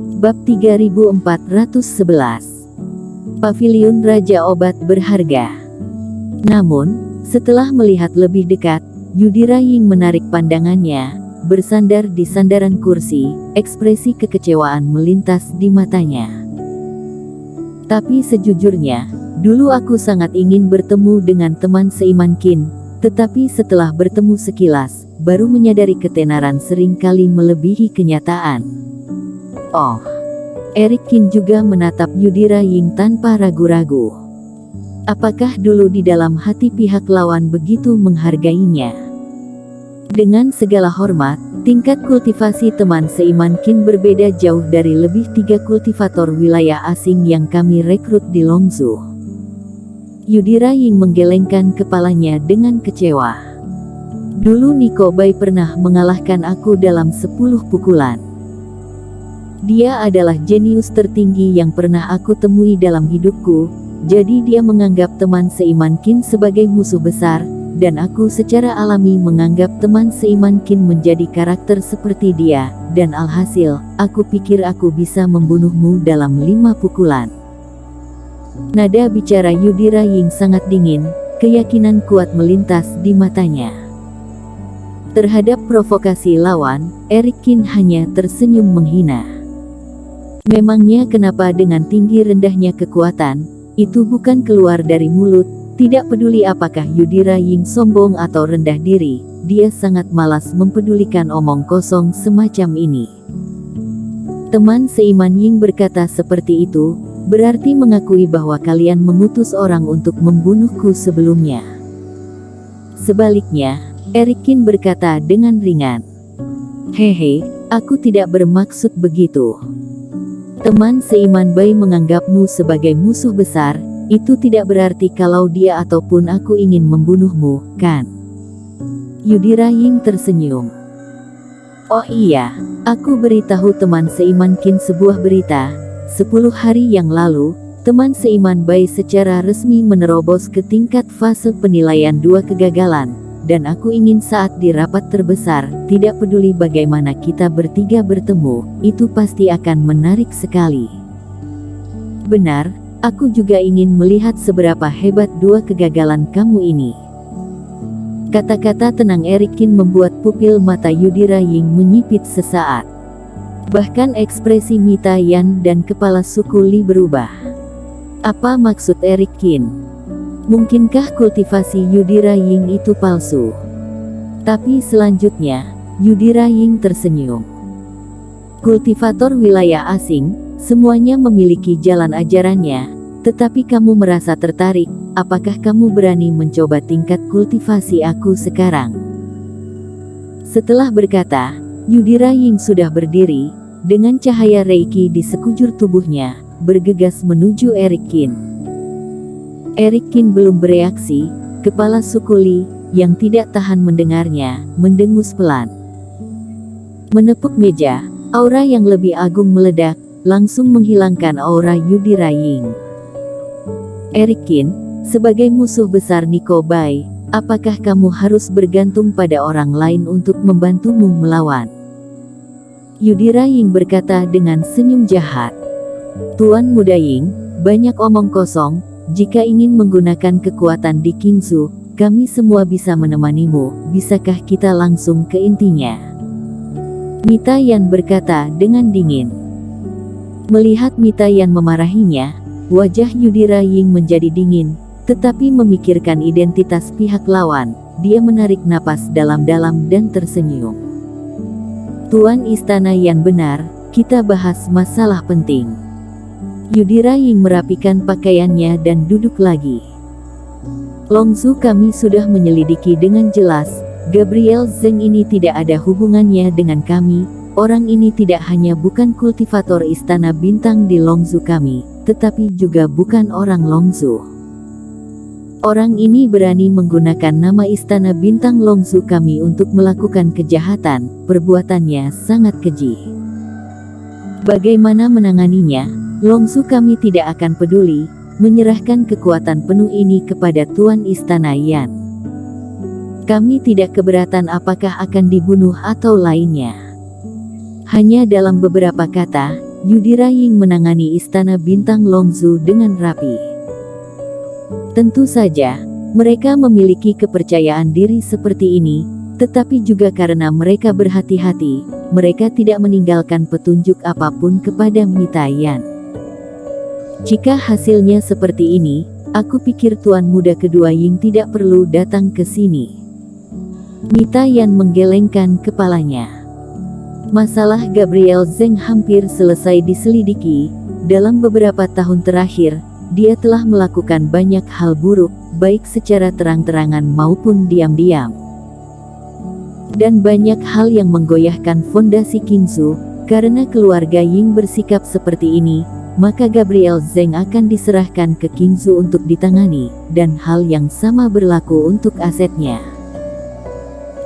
Bab 3411. Paviliun Raja Obat Berharga. Namun, setelah melihat lebih dekat, Yudhira Ying menarik pandangannya, bersandar di sandaran kursi, ekspresi kekecewaan melintas di matanya. Tapi sejujurnya, dulu aku sangat ingin bertemu dengan teman seiman Qin, tetapi setelah bertemu sekilas, baru menyadari ketenaran seringkali melebihi kenyataan. Oh, Eric Qin juga menatap Yudhira Ying tanpa ragu-ragu. Apakah dulu di dalam hati pihak lawan begitu menghargainya? Dengan segala hormat, tingkat kultivasi teman seiman Qin berbeda jauh dari lebih 3 kultivator wilayah asing yang kami rekrut di Longzhou. Yudhira Ying menggelengkan kepalanya dengan kecewa. Dulu Niko Bai pernah mengalahkan aku dalam 10 pukulan. Dia adalah jenius tertinggi yang pernah aku temui dalam hidupku, jadi dia menganggap teman seiman Qin sebagai musuh besar, dan aku secara alami menganggap teman seiman Qin menjadi karakter seperti dia, dan alhasil, aku pikir aku bisa membunuhmu dalam 5 pukulan. Nada bicara Yudhira Ying sangat dingin, keyakinan kuat melintas di matanya. Terhadap provokasi lawan, Eric Qin hanya tersenyum menghina. Memangnya kenapa dengan tinggi rendahnya kekuatan, itu bukan keluar dari mulut, tidak peduli apakah Yudhira Ying sombong atau rendah diri, dia sangat malas mempedulikan omong kosong semacam ini. Teman seiman Ying berkata seperti itu, berarti mengakui bahwa kalian mengutus orang untuk membunuhku sebelumnya. Sebaliknya, Eric Qin berkata dengan ringan. Hehe, aku tidak bermaksud begitu. Teman seiman Bai menganggapmu sebagai musuh besar, itu tidak berarti kalau dia ataupun aku ingin membunuhmu, kan? Yudhira Ying tersenyum. Oh iya, aku beritahu teman seiman Qin sebuah berita. 10 hari yang lalu, teman seiman Bai secara resmi menerobos ke tingkat fase penilaian 2 kegagalan, dan aku ingin saat di rapat terbesar, tidak peduli bagaimana kita bertiga bertemu, itu pasti akan menarik sekali. Benar, aku juga ingin melihat seberapa hebat 2 kegagalan kamu ini. Kata-kata tenang Eric Qin membuat pupil mata Yudhira Ying menyipit sesaat. Bahkan ekspresi Mita Yan dan kepala suku Li berubah. Apa maksud Eric Qin? Mungkinkah kultivasi Yudhira Ying itu palsu? Tapi selanjutnya, Yudhira Ying tersenyum. Kultivator wilayah asing, semuanya memiliki jalan ajarannya, tetapi kamu merasa tertarik, apakah kamu berani mencoba tingkat kultivasi aku sekarang? Setelah berkata, Yudhira Ying sudah berdiri, dengan cahaya Reiki di sekujur tubuhnya, bergegas menuju Eric Qin. Eric Qin belum bereaksi, kepala suku Li, yang tidak tahan mendengarnya, mendengus pelan. Menepuk meja, aura yang lebih agung meledak, langsung menghilangkan aura Yudhira Ying. Eric Qin, sebagai musuh besar Niko Bai, apakah kamu harus bergantung pada orang lain untuk membantumu melawan? Yudhira Ying berkata dengan senyum jahat. Tuan Muda Ying, banyak omong kosong, jika ingin menggunakan kekuatan di Qingzhou, kami semua bisa menemanimu, bisakah kita langsung ke intinya? Mita Yan berkata dengan dingin. Melihat Mita Yan memarahinya, wajah Yudhira Ying menjadi dingin, tetapi memikirkan identitas pihak lawan, dia menarik napas dalam-dalam dan tersenyum. Tuan Istana Yan benar, kita bahas masalah penting. Yudhira Ying merapikan pakaiannya dan duduk lagi. Longzhou kami sudah menyelidiki dengan jelas, Gabriel Zeng ini tidak ada hubungannya dengan kami, orang ini tidak hanya bukan kultivator Istana Bintang di Longzhou kami, tetapi juga bukan orang Longzhou. Orang ini berani menggunakan nama Istana Bintang Longzhou kami untuk melakukan kejahatan, perbuatannya sangat keji. Bagaimana menanganinya? Longzhou kami tidak akan peduli, menyerahkan kekuatan penuh ini kepada Tuan Istana Yan. Kami tidak keberatan apakah akan dibunuh atau lainnya. Hanya dalam beberapa kata, Yudira Ying menangani istana bintang Longzhou dengan rapi. Tentu saja, mereka memiliki kepercayaan diri seperti ini, tetapi juga karena mereka berhati-hati, mereka tidak meninggalkan petunjuk apapun kepada Mita Yan. Jika hasilnya seperti ini, aku pikir tuan muda kedua Ying tidak perlu datang ke sini. Mita Yan menggelengkan kepalanya. Masalah Gabriel Zheng hampir selesai diselidiki. Dalam beberapa tahun terakhir, dia telah melakukan banyak hal buruk, baik secara terang-terangan maupun diam-diam. Dan banyak hal yang menggoyahkan fondasi Qingzhou. Karena keluarga Ying bersikap seperti ini, maka Gabriel Zheng akan diserahkan ke Qingzhou untuk ditangani, dan hal yang sama berlaku untuk asetnya.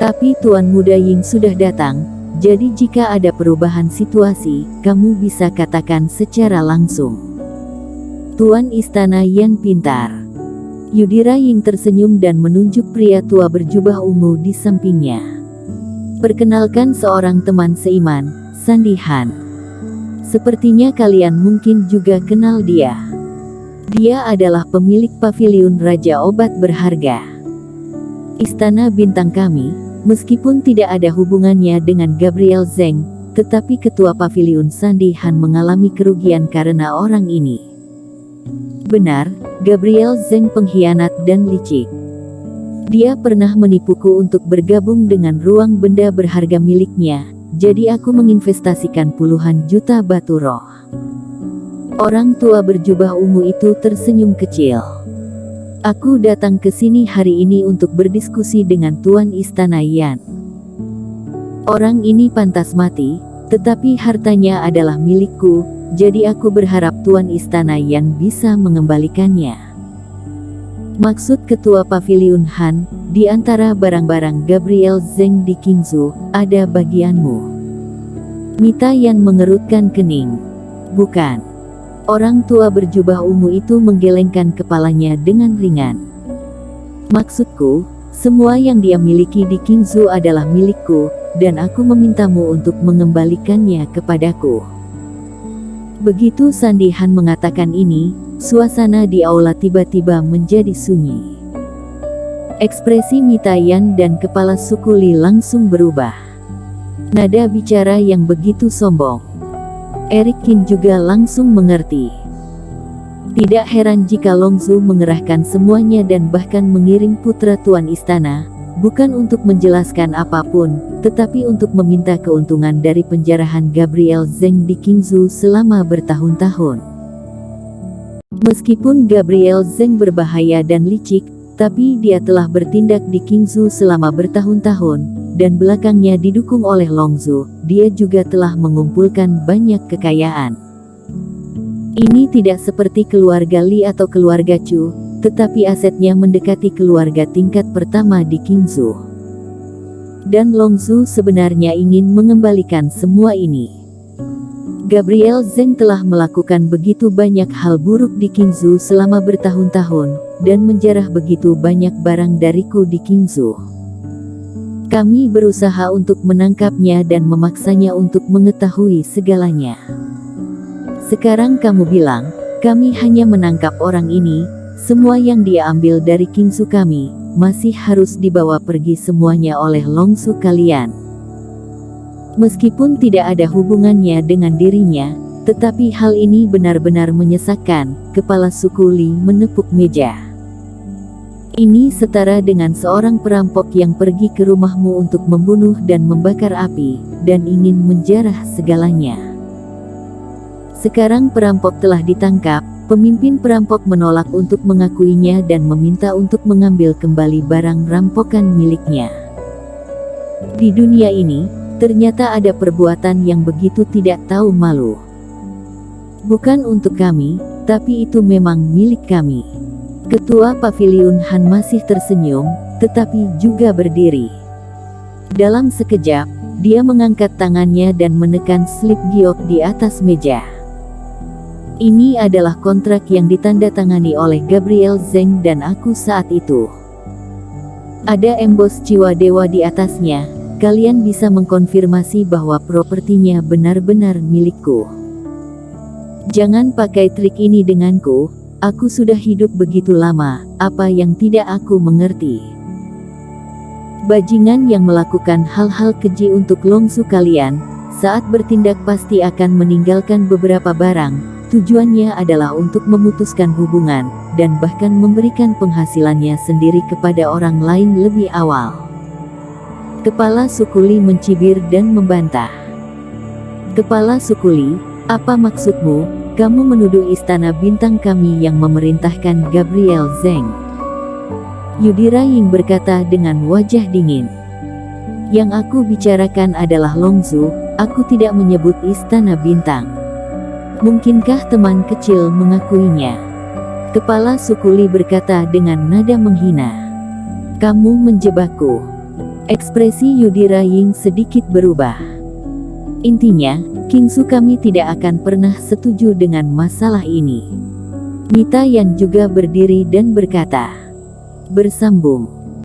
Tapi tuan muda Ying sudah datang. Jadi jika ada perubahan situasi, kamu bisa katakan secara langsung. Tuan istana Yan pintar. Yudira Ying tersenyum dan menunjuk pria tua berjubah ungu di sampingnya. Perkenalkan seorang teman seiman, Sandy Han. Sepertinya kalian mungkin juga kenal dia. Dia adalah pemilik paviliun Raja Obat Berharga. Istana bintang kami. Meskipun tidak ada hubungannya dengan Gabriel Zheng, tetapi ketua paviliun Sandy Han mengalami kerugian karena orang ini. Benar, Gabriel Zheng pengkhianat dan licik. Dia pernah menipuku untuk bergabung dengan ruang benda berharga miliknya, jadi aku menginvestasikan puluhan juta batu roh. Orang tua berjubah ungu itu tersenyum kecil. Aku datang ke sini hari ini untuk berdiskusi dengan Tuan Istana Yan. Orang ini pantas mati, tetapi hartanya adalah milikku, jadi aku berharap Tuan Istana Yan bisa mengembalikannya. Maksud Ketua Paviliun Han, di antara barang-barang Gabriel Zheng di Qingzhou, ada bagianmu. Mita Yan mengerutkan kening. Bukan. Orang tua berjubah ungu itu menggelengkan kepalanya dengan ringan. Maksudku, semua yang dia miliki di Qingzhou adalah milikku, dan aku memintamu untuk mengembalikannya kepadaku. Begitu Sandy Han mengatakan ini, suasana di aula tiba-tiba menjadi sunyi. Ekspresi Mita Yan dan kepala suku Li langsung berubah. Nada bicara yang begitu sombong. Eric Qin juga langsung mengerti. Tidak heran jika Longzhou mengerahkan semuanya dan bahkan mengirim putra tuan istana, bukan untuk menjelaskan apapun, tetapi untuk meminta keuntungan dari penjarahan Gabriel Zheng di Qingzhou selama bertahun-tahun. Meskipun Gabriel Zheng berbahaya dan licik, tapi dia telah bertindak di Qingzhou selama bertahun-tahun, dan belakangnya didukung oleh Longzhou, dia juga telah mengumpulkan banyak kekayaan. Ini tidak seperti keluarga Li atau keluarga Chu, tetapi asetnya mendekati keluarga tingkat pertama di Qingzhou. Dan Longzhou sebenarnya ingin mengembalikan semua ini. Gabriel Zheng telah melakukan begitu banyak hal buruk di Qingzhou selama bertahun-tahun, dan menjarah begitu banyak barang dariku di Qingzhou. Kami berusaha untuk menangkapnya dan memaksanya untuk mengetahui segalanya. Sekarang kamu bilang, kami hanya menangkap orang ini, semua yang dia ambil dari Qingzhou kami, masih harus dibawa pergi semuanya oleh Longzhou kalian. Meskipun tidak ada hubungannya dengan dirinya, tetapi hal ini benar-benar menyesakkan. Kepala suku Li menepuk meja. Ini setara dengan seorang perampok yang pergi ke rumahmu untuk membunuh dan membakar api, dan ingin menjarah segalanya. Sekarang perampok telah ditangkap, pemimpin perampok menolak untuk mengakuinya dan meminta untuk mengambil kembali barang rampokan miliknya. Di dunia ini, ternyata ada perbuatan yang begitu tidak tahu malu. Bukan untuk kami, tapi itu memang milik kami. Ketua Paviliun Han masih tersenyum, tetapi juga berdiri. Dalam sekejap, dia mengangkat tangannya dan menekan slip giok di atas meja. Ini adalah kontrak yang ditandatangani oleh Gabriel Zheng dan aku saat itu. Ada embos jiwa dewa di atasnya, kalian bisa mengkonfirmasi bahwa propertinya benar-benar milikku. Jangan pakai trik ini denganku, aku sudah hidup begitu lama, apa yang tidak aku mengerti? Bajingan yang melakukan hal-hal keji untuk Longsu kalian, saat bertindak pasti akan meninggalkan beberapa barang, tujuannya adalah untuk memutuskan hubungan, dan bahkan memberikan penghasilannya sendiri kepada orang lain lebih awal. Kepala Sukuli mencibir dan membantah. Kepala Sukuli, apa maksudmu? Kamu menuduh istana bintang kami yang memerintahkan Gabriel Zeng. Yudira Ying berkata dengan wajah dingin. Yang aku bicarakan adalah Longzu, aku tidak menyebut istana bintang. Mungkinkah teman kecil mengakuinya? Kepala Sukuli berkata dengan nada menghina. Kamu menjebakku. Ekspresi Yudira Ying sedikit berubah. Intinya, Kingsu kami tidak akan pernah setuju dengan masalah ini. Mita Yan juga berdiri dan berkata. Bersambung.